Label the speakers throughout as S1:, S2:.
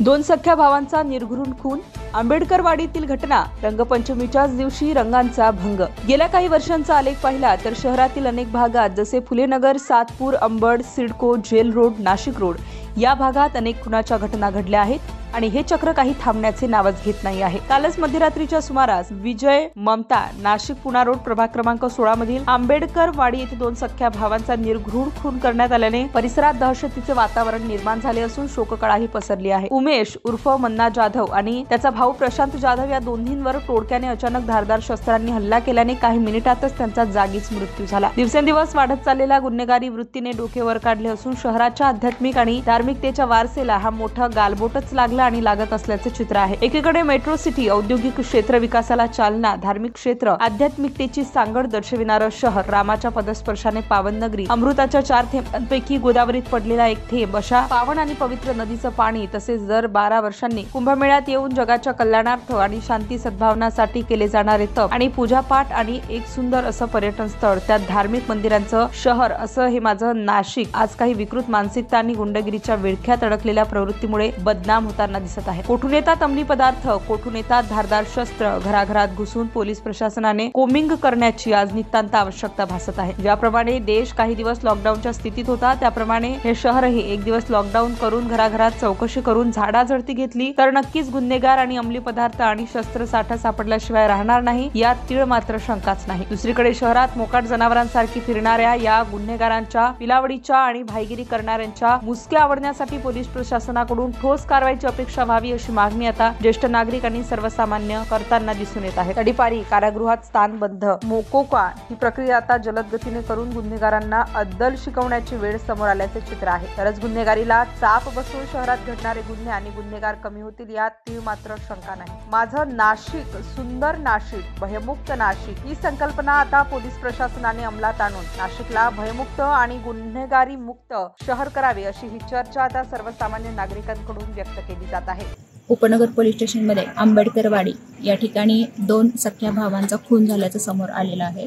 S1: दोन सख्या भावांचा निर्घृण खून, आंबेडकरवाडीतील घटना, रंगपंचमीच्याच दिवशी रंगांचा भंग। गेल्या काही वर्षांचा आलेख पाहिला तर शहरातील अनेक भागात जसे Phulenagar, Satpur, Ambad, CIDCO, Jail Road, Nashik Road या भागात अनेक खुनाच्या घटना घडल्या आहेत आणि हे चक्र काही थांबण्याचे नावच घेत नाही आहे। कालच मध्यरात्रीच्या सुमारास विजय ममता नाशिक पुणा रोड प्रभाग क्रमांक 16 मधील आंबेडकरवाडी येथे दोन सख्या भावांचा निर्घृण खून करण्यात आल्याने परिसरात दहशतीचे वातावरण निर्माण झाले असून शोककळाही पसरली आहे। उमेश उर्फ मन्ना जाधव आणि त्याचा भाऊ प्रशांत जाधव या दोन्हींवर टोळक्याने अचानक धारदार शस्त्रांनी हल्ला केल्याने काही मिनिटातच त्यांचा जागीच मृत्यू झाला। दिवसेंदिवस वाढत चाललेल्या गुन्हेगारी वृत्तीने डोके वर काढले असून शहराच्या आध्यात्मिक आणि धार्मिकतेच्या वारसेला हा मोठा गालबोटच लागला आणि लागत असल्याचे चित्र आहे। एकीकडे मेट्रो सिटी, औद्योगिक क्षेत्र विकासाला चालना, धार्मिक क्षेत्र, आध्यात्मिकतेची सांगड दर्शविणारं शहर, रामाच्या पदस्पर्शाने पावन नगरी, अमृताच्या 4 थेंबांपैकी गोदावरीत पडलेला एक थेंब, अशा पावन आणि पवित्र नदीचं पाणी, तसेच दर 12 वर्षांनी कुंभमेळ्यात येऊन जगाच्या कल्याणार्थ आणि शांती सद्भावनासाठी केले जाणारे तप आणि पूजापाठ आणि एक सुंदर असं पर्यटन स्थळ, त्यात धार्मिक मंदिरांचं शहर असं हे माझं नाशिक आज काही विकृत मानसिकता आणि गुंडगिरीच्या विळख्यात अडकलेल्या प्रवृत्तीमुळे बदनाम होताना दिसत आहे। कोठून येतात अंमली पदार्थ, कोठून येतात धारदार शस्त्र, घराघरात घुसून पोलीस प्रशासनाने कोमिंग करण्याची आज नितांत आवश्यकता भासत आहे। ज्याप्रमाणे देश काही दिवस लॉकडाऊनच्या स्थितीत होता त्याप्रमाणे हे शहरही एक दिवस लॉकडाऊन करून घराघरात चौकशी करून झाडाझडती घेतली तर नक्कीच गुन्हेगार आणि अंमली पदार्थ आणि शस्त्रसाठा सापडल्याशिवाय राहणार नाही यात तीळ मात्र शंकाच नाही। दुसरीकडे शहरात मोकाट जनावरांसारखी फिरणाऱ्या या गुन्हेगारांच्या पिलावडीच्या आणि भाईगिरी करणाऱ्यांच्या मुसक्या आवडण्यासाठी पोलीस प्रशासनाकडून ठोस कारवाईची अपेक्षा व्हावी अशी मागणी आता ज्येष्ठ नागरिक आणि सर्वसामान्य करताना दिसून येत आहे। तडीपारी, कारागृहात स्थानबंध, मोकोका ही प्रक्रिया आता जलद गतीने करून गुन्हेगारांना अद्दल शिकवण्याची वेळ समोर आल्याचे चित्र आहे। तरच गुन्हेगारीला चाप बसवून शहरात घडणारे गुन्हे आणि गुन्हेगार कमी होतील यात तीळ मात्र शंका नाही। माझं नाशिक, सुंदर नाशिक, भयमुक्त नाशिक ही संकल्पना आता पोलीस प्रशासनाने अंमलात आणून नाशिकला भयमुक्त आणि गुन्हेगारी मुक्त शहर करावे अशी ही चर्चा आता सर्वसामान्य नागरिकांकडून व्यक्त केली जात आहे।
S2: उपनगर पोलीस स्टेशनमध्ये आंबेडकरवाडी या ठिकाणी दोन सख्या भावांचा खून झाल्याचं समोर आलेलं आहे।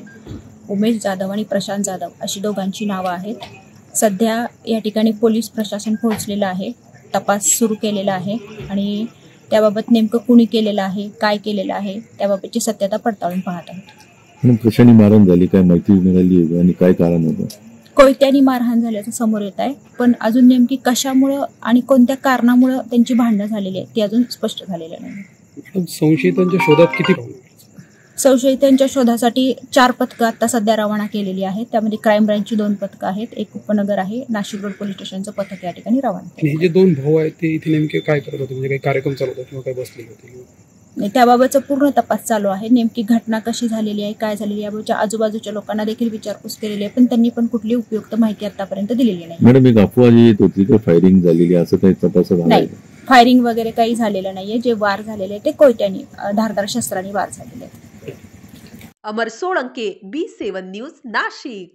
S2: उमेश जाधव आणि प्रशांत जाधव अशी दोघांची नावं आहेत। सध्या या ठिकाणी पोलीस प्रशासन पोहोचलेलं आहे, तपास सुरू केलेला आहे आणि त्याबाबत नेमकं कुणी केलेलं आहे, काय केलेलं आहे त्याबाबतची सत्यता पडताळून पाहत आहोत।
S3: प्रशांनी मारहाण झाली, काय माहिती मिळाली आणि काय कारण होतं?
S2: कोयत्यानी मारहाण झाल्याचं समोर येत आहे, पण अजून नेमकी कशामुळं आणि कोणत्या कारणामुळं त्यांची भांडणं झालेली आहेत ते अजून स्पष्ट झालेलं नाही।
S4: संशयितांच्या शोधात किती
S2: संशयितांच्या शोधासाठी 4 पथकं आता सध्या रवाना केलेली आहेत। त्यामध्ये क्राईम ब्रांचची 2 पथकं आहेत, एक उपनगर आहे, नाशिक रोड पोलीस स्टेशनचं पथक या ठिकाणी रवाना।
S4: हे जे 2 भाऊ आहेत ते इथे नेमके काय करत होते, म्हणजे काही कार्यक्रम चालू होता किंवा काय बसलेले होते?
S2: त्याबाबतचा पूर्ण तपास चालू आहे। नेमकी घटना कशी झालेली आहे, काय झालेली याबाबतच्या आजूबाजूच्या लोकांना देखील विचारपूस केलेली आहे, पण त्यांनी पण कुठली उपयुक्त माहिती आतापर्यंत दिलेली नाही।
S3: मॅडम, एक अफवा येत होती की फायरिंग झालेली, असं काही तपास
S2: नाही, फायरिंग वगैरे काही झालेलं नाहीये। जे वार झालेले ते कोयत्यानी धारदार शस्त्रांनी वार झालेले आहेत।
S5: अमर सोळंके, B7 न्यूज, नाशिक।